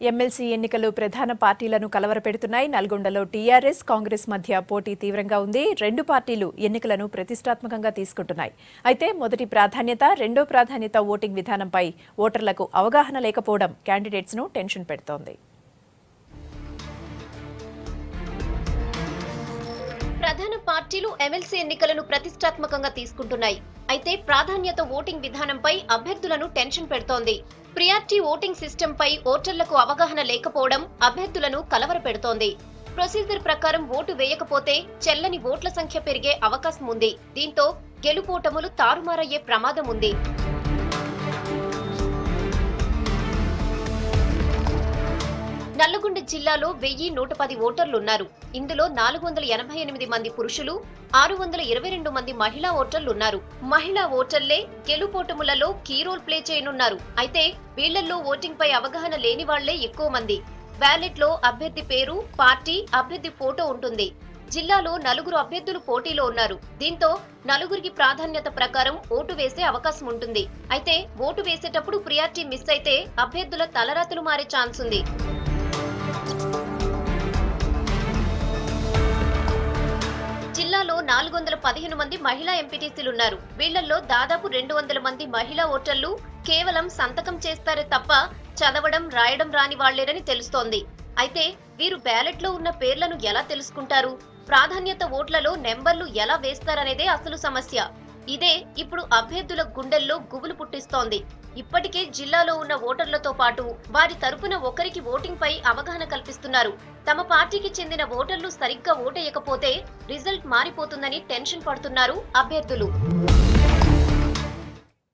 MLC ఎన్నికలు ప్రధాన పార్టీలను కలవరపెడుతున్నాయి. నల్గొండలో టీఆర్ఎస్, కాంగ్రెస్ మధ్య పోటీ తీవ్రంగా ఉంది. రెండు పార్టీలు ఎన్నికలను ప్రతిష్టాత్మకంగా తీసుకుంటున్నాయి. అయితే మొదటి ప్రాధాన్యత, రెండో ప్రాధాన్యత ఓటింగ్ విధానంపై ఓటర్లకు అవగాహన లేకపోవడం క్యాండిడేట్స్ ను టెన్షన్ పెడుతోంది. ప్రధాన పార్టీలు ఎమ్మెల్సీ ఎన్నికలను ప్రతిష్టాత్మకంగా తీసుకుంటున్నాయి. అయితే ప్రాధాన్యత ఓటింగ్ విధానంపై అభ్యర్థులను టెన్షన్ పెడుతోంది. ప్రియారిటీ ఓటింగ్ సిస్టమ్ పై ఓటర్లకు అవగాహన లేకపోవడం అభ్యర్థులను కలవరపెడుతోంది. ప్రొసీజర్ ప్రకారం ఓటు వేయకపోతే చెల్లని ఓట్ల సంఖ్య పెరిగే అవకాశం ఉంది. దీంతో గెలుపోటములు తారుమారయ్యే ప్రమాదం ఉంది. నల్లగొండ జిల్లాలో 1110 ఓటర్లున్నారు. ఇందులో 488 మంది పురుషులు, 622 మంది మహిళా ఓటర్లున్నారు. మహిళా ఓటర్లే గెలుపోటములలో కీ రోల్ ప్లే చేయనున్నారు. అయితే వీళ్లలో ఓటింగ్ పై అవగాహన లేని వాళ్లే ఎక్కువ మంది. బ్యాలెట్ లో అభ్యర్థి పేరు, పార్టీ, అభ్యర్థి ఫోటో ఉంటుంది. జిల్లాలో 4 అభ్యర్థులు పోటీలో ఉన్నారు. దీంతో నలుగురికి ప్రాధాన్యత ప్రకారం ఓటు వేసే అవకాశం ఉంటుంది. అయితే ఓటు వేసేటప్పుడు ప్రియారిటీ మిస్ అయితే అభ్యర్థుల తలరాతలు మారే ఛాన్స్ ఉంది. జిల్లాలో 415 మంది మహిళా ఎంపీటీసీలున్నారు. వీళ్లలో దాదాపు 200 మంది మహిళా ఓటర్లు కేవలం సంతకం చేస్తారే తప్ప చదవడం, రాయడం రాని వాళ్లేరని తెలుస్తోంది. అయితే వీరు బ్యాలెట్ లో ఉన్న పేర్లను ఎలా తెలుసుకుంటారు? ప్రాధాన్యత ఓట్లలో నెంబర్లు ఎలా వేస్తారనేదే అసలు సమస్య. ఇదే ఇప్పుడు అభ్యర్థుల గుండెల్లో గుబులు పుట్టిస్తోంది. ఇప్పటికే జిల్లాలో ఉన్న ఓటర్లతో పాటు వారి తరపున ఒకరికి ఓటింగ్ పై అవగాహన కల్పిస్తున్నారు. తమ పార్టీకి చెందిన ఓటర్లు సరిగ్గా ఓటేయకపోతే రిజల్ట్ మారిపోతుందని టెన్షన్ పడుతున్నారు అభ్యర్థులు.